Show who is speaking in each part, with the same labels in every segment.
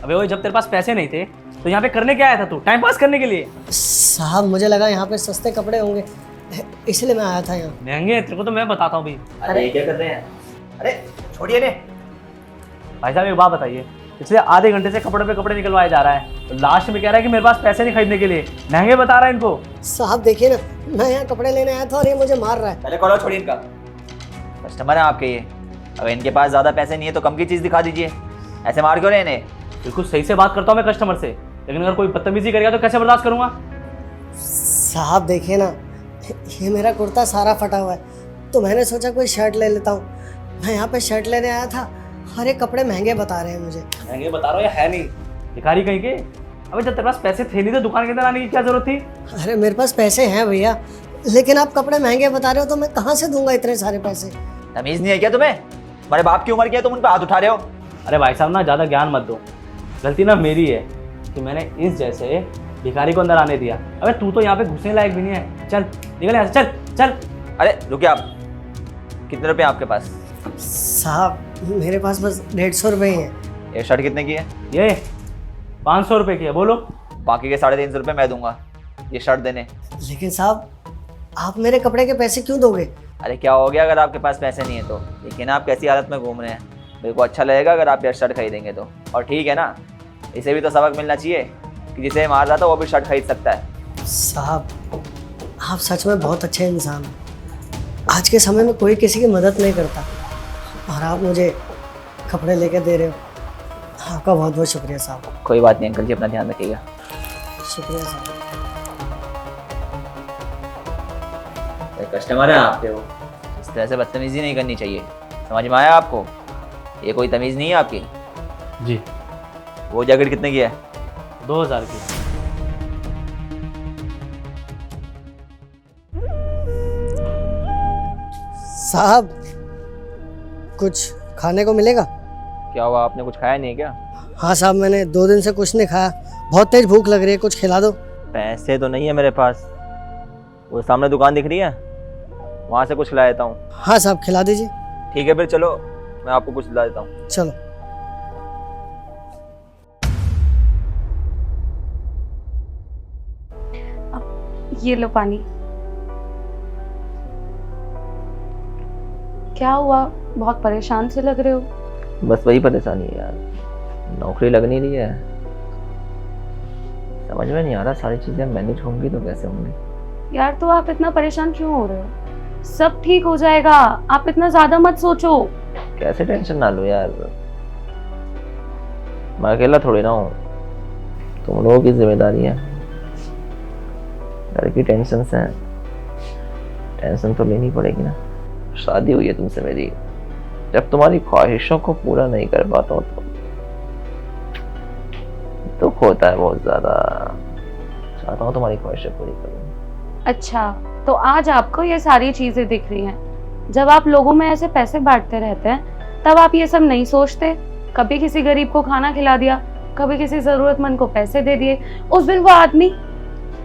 Speaker 1: अबे वो जब तेरे पास पैसे नहीं थे तो यहाँ पे करने क्या आया था तू? टाइम पास करने के लिए?
Speaker 2: साहब मुझे लगा यहाँ पे सस्ते कपड़े होंगे, इसलिए मैं आया था यहाँ।
Speaker 1: महंगे हैं तेरे को तो मैं बताता हूँ भाई।
Speaker 3: अरे ये क्या कर रहे हैं? अरे छोड़िए ने।
Speaker 1: भाई साहब एक बात बताइए, पिछले आधे घंटे से कपड़े पे कपड़े निकलवाया जा रहा है, तो लास्ट में कह रहा है कि मेरे पास पैसे नहीं खरीदने के लिए। महंगे बता रहा है इनको।
Speaker 2: साहब देखिए ना, मैं यहाँ कपड़े लेने आया था और ये मुझे मार रहा है।
Speaker 3: पहले कॉल छोड़िए इनका। कस्टमर है आपके ये, अगर इनके पास ज्यादा पैसे नहीं है तो कम की चीज दिखा दीजिए, ऐसे मार क्यों रहे इन्हें?
Speaker 1: बिल्कुल सही से बात करता हूँ मैं कस्टमर से, लेकिन अगर कोई बदतमीजी करेगा तो कैसे बर्दाश्त करूंगा?
Speaker 2: साहब देखिए ना, ये मेरा कुर्ता सारा फटा हुआ है, तो मैंने सोचा कोई शर्ट ले लेता हूँ। मैं यहाँ पे शर्ट लेने आया था और ये कपड़े महंगे बता रहे हैं मुझे।
Speaker 1: महंगे बता रहा हूँ या है नहीं? भिखारी कहीं के। अबे जब तेरे पास पैसे थे नहीं तो दुकान के अंदर आने की क्या जरूरत थी?
Speaker 2: अरे मेरे पास पैसे हैं भैया, लेकिन आप कपड़े महंगे बता रहे हो तो मैं कहाँ से दूंगा इतने सारे पैसे?
Speaker 3: तमीज नहीं है क्या तुम्हें? तुम्हारे बाप की उम्र की है, तुम उन पर हाथ उठा रहे हो।
Speaker 1: अरे भाई साहब ना ज़्यादा ज्ञान मत दो, गलती ना मेरी है कि मैंने इस जैसे भिखारी को अंदर आने दिया। अबे तू तो यहाँ पे घुसने लायक भी नहीं है, चल निकल यहाँ से, चल चल।
Speaker 3: अरे रुकिए आप, कितने रुपए आपके पास?
Speaker 2: साहब मेरे पास बस 150 रुपये ही हैं।
Speaker 3: ये शर्ट कितने की है?
Speaker 1: ये 500 रुपये की है, बोलो।
Speaker 3: बाकी के 350 रुपये मैं दूंगा ये शर्ट देने।
Speaker 2: लेकिन साहब आप मेरे कपड़े के पैसे क्यों दोगे?
Speaker 3: अरे क्या हो गया अगर आपके पास पैसे नहीं है तो? देखिए ना आप कैसी हालत में घूम रहे हैं, मेरे को अच्छा लगेगा अगर आप ये शर्ट खरीदेंगे तो। और ठीक है ना, इसे भी तो सबक मिलना चाहिए कि जिसे मार रहा था वो भी शर्ट खरीद सकता है।
Speaker 2: साहब आप सच में बहुत अच्छे इंसान हैं। आज के समय में कोई किसी की मदद नहीं करता और आप मुझे कपड़े लेके दे रहे हो, आपका बहुत बहुत शुक्रिया साहब।
Speaker 3: कोई बात नहीं अंकल जी, अपना ध्यान रखिएगा।
Speaker 2: शुक्रिया साहब।
Speaker 3: कस्टमर है आपके, वो इस तरह से बदतमीजी नहीं करनी चाहिए, समझ में आया आपको? ये कोई तमीज़ नहीं है आपकी।
Speaker 1: जी।
Speaker 3: वो जैकेट कितने की है?
Speaker 1: 2000 की।
Speaker 2: साहब कुछ खाने को मिलेगा?
Speaker 3: क्या हुआ, आपने कुछ खाया नहीं है क्या?
Speaker 2: हाँ साहब, मैंने 2 दिन से कुछ नहीं खाया, बहुत तेज भूख लग रही है, कुछ खिला दो।
Speaker 3: पैसे तो नहीं है मेरे पास, वो सामने दुकान दिख रही है, वहाँ से कुछ खिला देता हूँ।
Speaker 2: हाँ साहब खिला दीजिए।
Speaker 3: ठीक है फिर चलो, मैं आपको कुछ खिला देता हूँ।
Speaker 2: चलो।
Speaker 4: ये लो पानी। क्या हुआ, बहुत परेशान से लग रहे हो?
Speaker 3: बस वही परेशानी है यार, नौकरी लग नहीं रही है, समझ में नहीं आ रहा सारी चीज़ें मैनेज होंगी तो कैसे होंगी।
Speaker 4: यार तो आप इतना परेशान क्यों हो रहे हो? सब ठीक हो जाएगा, आप इतना ज्यादा मत सोचो।
Speaker 3: कैसे टेंशन ना लो यार, मैं अकेला थोड़ी ना हूँ, तुम लोगों की जिम्मेदारी है। घर की टेंशन से टेंशन तो लेनी पड़ेगी ना। शादी हुई है तुमसे मेरी, जब तुम्हारी ख्वाहिशों को पूरा नहीं कर पाता हूँ तो दुख होता है बहुत ज्यादा। चाहता हूँ तुम्हारी ख्वाहिशें पूरी करूँ।
Speaker 4: अच्छा तो आज आपको ये सारी चीजें दिख रही हैं। जब आप लोगों में ऐसे पैसे बांटते रहते हैं तब आप ये सब नहीं सोचते? कभी किसी गरीब को खाना खिला दिया, कभी किसी जरूरतमंद को पैसे दे दिए, उस दिन वो आदमी,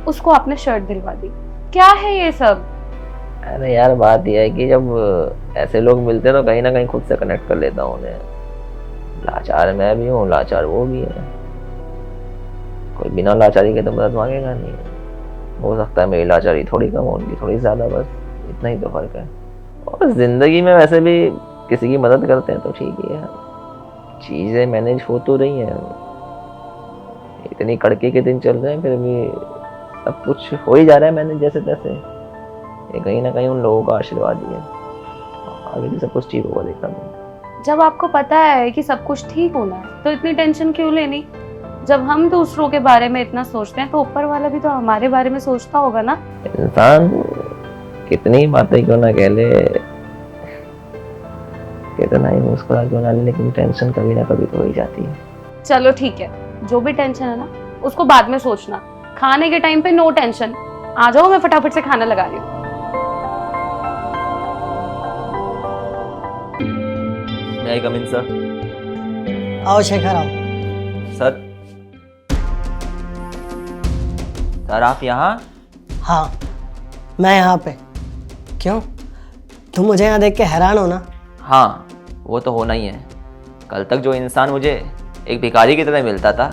Speaker 4: उसको आपने शर्ट दिलवा दी। क्या है ये सब?
Speaker 3: अरे यार बात यह है कि जब ऐसे लोग मिलते हैं तो कहीं ना कहीं खुद से कनेक्ट कर लेता हूँ उन्हें। लाचार मैं भी हूँ, लाचार वो भी है, कोई बिना लाचारी के तो मदद मांगेगा नहीं। हो सकता है मेरी लाचारी थोड़ी कम हो, उनकी थोड़ी ज़्यादा, बस इतना ही तो फर्क है। और ज़िंदगी में वैसे भी किसी की मदद करते हैं तो ठीक ही है, चीज़ें मैनेज हो तो रही हैं। इतनी कड़के के दिन चल रहे हैं फिर भी सब कुछ हो ही जा रहा है मैनेज जैसे तैसे। ये कहीं ना कहीं उन लोगों का आशीर्वाद ही है, आगे भी सब कुछ ठीक होगा, देखा मैं।
Speaker 4: जब आपको पता है कि सब कुछ ठीक होना है तो इतनी टेंशन क्यों लेनी? जब हम दूसरों के बारे में इतना सोचते हैं तो ऊपर वाला भी तो हमारे बारे में सोचता होगा ना।
Speaker 3: इंसान कितनी बातें क्यों ना कह ले, कितना ही मुस्कुरा क्यों ना ले, लेकिन टेंशन कभी ना कभी तो हो ही जाती है।
Speaker 4: चलो ठीक है, जो भी टेंशन है ना उसको बाद में सोचना, खाने के टाइम पे नो टेंशन। आ जाओ, मैं फटाफट से खाना लगा रही हूँ।
Speaker 3: May I come in, sir?
Speaker 2: आओ शेखर आओ।
Speaker 3: सर, सर आप यहाँ?
Speaker 2: हाँ मैं यहाँ पे। क्यों, तुम मुझे यहाँ देख के हैरान हो ना?
Speaker 3: हाँ वो तो होना ही है। कल तक जो इंसान मुझे एक भिखारी की तरह मिलता था,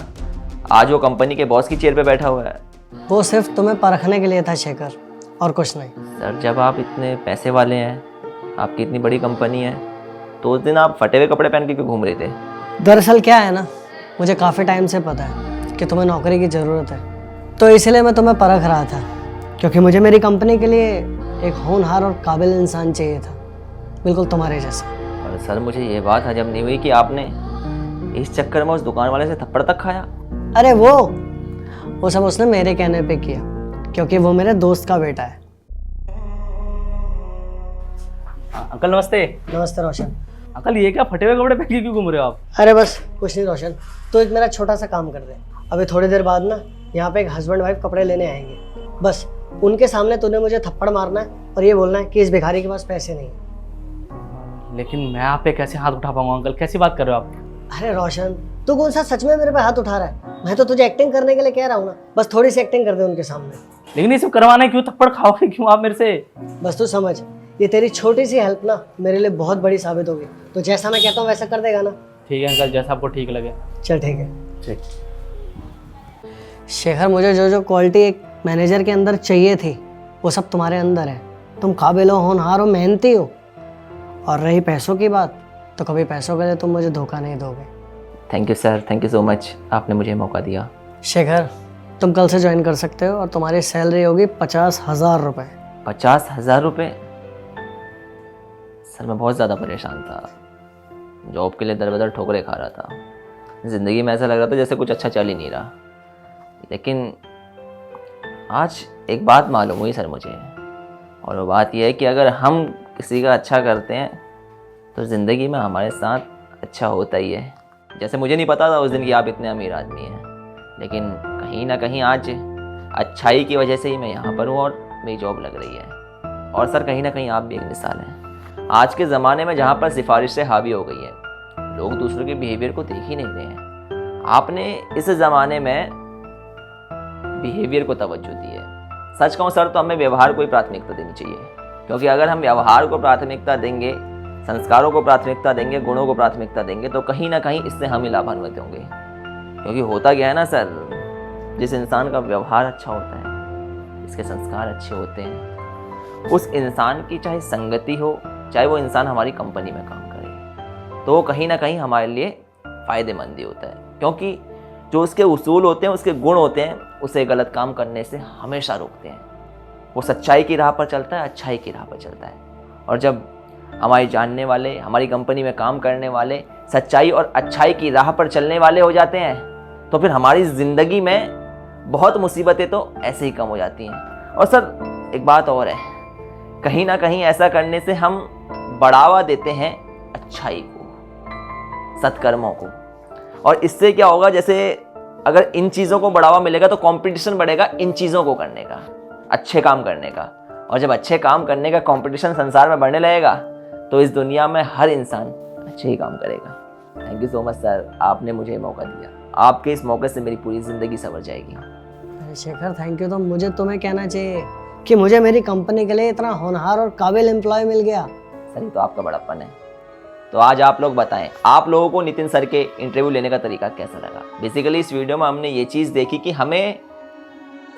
Speaker 3: आज वो कंपनी के बॉस की चेयर पे बैठा हुआ है।
Speaker 2: वो सिर्फ तुम्हें परखने के लिए था शेखर, और कुछ नहीं।
Speaker 3: सर जब आप इतने पैसे वाले हैं, आपकी इतनी बड़ी कंपनी है, तो उस दिन आप फटे हुए कपड़े पहन के क्यों घूम रहे थे?
Speaker 2: दरअसल क्या है ना, मुझे काफ़ी टाइम से पता है कि तुम्हें नौकरी की ज़रूरत है, तो इसलिए मैं तुम्हें परख रहा था, क्योंकि मुझे मेरी कंपनी के लिए एक होनहार और काबिल इंसान चाहिए था, बिल्कुल तुम्हारे जैसा।
Speaker 3: और सर मुझे ये बात हजम नहीं हुई कि आपने इस चक्कर में उस दुकान वाले से थप्पड़ तक खाया।
Speaker 2: अरे वो सब उसने मेरे कहने पे किया, क्योंकि वो मेरे दोस्त का बेटा है।
Speaker 1: अंकल नमस्ते।
Speaker 2: नमस्ते रोशन।
Speaker 1: अंकल ये क्या फटे हुए कपड़े पहन के क्यों घूम रहे हो आप?
Speaker 2: अरे बस कुछ नहीं रोशन, तो एक मेरा छोटा सा काम कर दे। अभी थोड़ी देर बाद ना यहाँ पे एक हस्बैंड वाइफ कपड़े लेने आएंगे, बस उनके सामने तूने मुझे थप्पड़ मारना है और ये बोलना है कि इस भिखारी के पास पैसे नहीं है।
Speaker 1: लेकिन मैं आप पे कैसे हाथ उठा पाऊंगा अंकल, कैसी बात कर रहे हो आप?
Speaker 2: अरे रोशन, तू कौन सा सच में मेरे पे हाथ उठा रहा है? मैं तो तुझे एक्टिंग करने के लिए कह रहा हूँ ना, बस थोड़ी सी एक्टिंग कर दे उनके सामने।
Speaker 1: लेकिन ये सब करवाना है क्यों? थप्पड़ खाओगे क्यों आप मेरे से?
Speaker 2: बस तू समझ, ये तेरी छोटी सी हेल्प ना मेरे लिए बहुत बड़ी साबित होगी, तो जैसा मैं कहता हूँ वैसा कर देगा ना?
Speaker 1: ठीक है अंकल, जैसा आपको ठीक लगे।
Speaker 2: चल ठीक है।
Speaker 1: ठीक।
Speaker 2: शेखर, मुझे जो जो क्वालिटी एक मैनेजर के अंदर चाहिए थी वो सब तुम्हारे अंदर है। तुम काबिल हो, होनहार हो, मेहनती हो, और रही पैसों की बात, तो कभी पैसों के लिए तुम मुझे धोखा नहीं दोगे।
Speaker 3: Thank you sir, thank you so much, आपने मुझे मौका दिया।
Speaker 2: शेखर, तुम कल से ज्वाइन कर सकते हो और तुम्हारी सैलरी होगी 50,000 रुपये।
Speaker 3: 50,000 रुपये? सर मैं बहुत ज़्यादा परेशान था, जॉब के लिए दर बदर ठोकरे खा रहा था, ज़िंदगी में ऐसा लग रहा था जैसे कुछ अच्छा चल ही नहीं रहा। लेकिन आज एक बात मालूम हुई सर मुझे, और वो बात यह है कि अगर हम किसी का अच्छा करते हैं तो ज़िंदगी में हमारे साथ अच्छा होता ही है। जैसे मुझे नहीं पता था उस दिन कि आप इतने अमीर आदमी हैं, लेकिन कहीं ना कहीं आज अच्छाई की वजह से ही मैं यहाँ पर हूँ और मेरी जॉब लग रही है। और सर कहीं ना कहीं आप भी एक मिसाल हैं। आज के ज़माने में जहाँ पर सिफारिशें हावी हो गई हैं, लोग दूसरों के बिहेवियर को देख ही नहीं रहे हैं, आपने इस ज़माने में बिहेवियर को तवज्जो दी है। सच कहूँ सर तो हमें व्यवहार को ही प्राथमिकता देनी चाहिए, क्योंकि अगर हम व्यवहार को प्राथमिकता देंगे, संस्कारों को प्राथमिकता देंगे, गुणों को प्राथमिकता देंगे, तो कहीं ना कहीं इससे हम ही लाभान्वित होंगे। क्योंकि होता क्या है ना सर, जिस इंसान का व्यवहार अच्छा होता है, जिसके संस्कार अच्छे होते हैं, उस इंसान की चाहे संगति हो, चाहे वो इंसान हमारी कंपनी में काम करे, तो वो कहीं ना कहीं हमारे लिए फ़ायदेमंद ही होता है। क्योंकि जो उसके उसूल होते हैं, उसके गुण होते हैं, उसे गलत काम करने से हमेशा रोकते हैं। वो सच्चाई की राह पर चलता है, अच्छाई की राह पर चलता है। और जब हमारे जानने वाले, हमारी कंपनी में काम करने वाले सच्चाई और अच्छाई की राह पर चलने वाले हो जाते हैं, तो फिर हमारी ज़िंदगी में बहुत मुसीबतें तो ऐसे ही कम हो जाती हैं। और सर एक बात और है, कहीं ना कहीं ऐसा करने से हम बढ़ावा देते हैं अच्छाई को, सत्कर्मों को। और इससे क्या होगा, जैसे अगर इन चीज़ों को बढ़ावा मिलेगा तो कंपटीशन बढ़ेगा इन चीज़ों को करने का, अच्छे काम करने का। और जब अच्छे काम करने का कंपटीशन संसार में बढ़ने लगेगा, तो इस दुनिया में हर इंसान अच्छे ही काम करेगा। Thank you so much sir, आपने मुझे मौका दिया। आपके इस मौके से मेरी पूरी ज़िंदगी संवर जाएगी।
Speaker 2: अरे शेखर, थैंक यू तो मुझे तुम्हें कहना चाहिए कि मुझे मेरी कंपनी के लिए इतना होनहार और काबिल एम्प्लॉय मिल गया।
Speaker 3: सर ये तो आपका बड़प्पन है। तो आज आप लोग बताएं, आप लोगों को नितिन सर के इंटरव्यू लेने का तरीका कैसा लगा? बेसिकली इस वीडियो में हमने ये चीज़ देखी कि हमें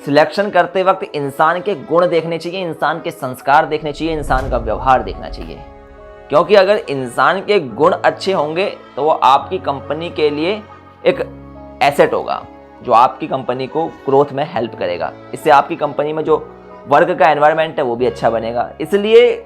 Speaker 3: सिलेक्शन करते वक्त इंसान के गुण देखने चाहिए, इंसान के संस्कार देखने चाहिए, इंसान का व्यवहार देखना चाहिए। क्योंकि अगर इंसान के गुण अच्छे होंगे तो वो आपकी कंपनी के लिए एक एसेट होगा, जो आपकी कंपनी को ग्रोथ में हेल्प करेगा। इससे आपकी कंपनी में जो वर्क का एनवायरनमेंट है वो भी अच्छा बनेगा। इसलिए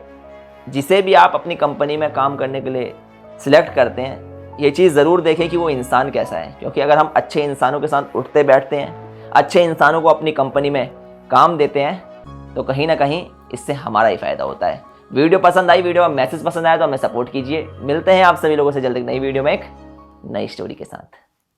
Speaker 3: जिसे भी आप अपनी कंपनी में काम करने के लिए सिलेक्ट करते हैं, ये चीज़ ज़रूर देखें कि वो इंसान कैसा है। क्योंकि अगर हम अच्छे इंसानों के साथ उठते बैठते हैं, अच्छे इंसानों को अपनी कंपनी में काम देते हैं, तो कहीं ना कहीं इससे हमारा ही फ़ायदा होता है। वीडियो पसंद आई, वीडियो में मैसेज पसंद आया तो हमें सपोर्ट कीजिए। मिलते हैं आप सभी लोगों से जल्द एक नई वीडियो में एक नई स्टोरी के साथ।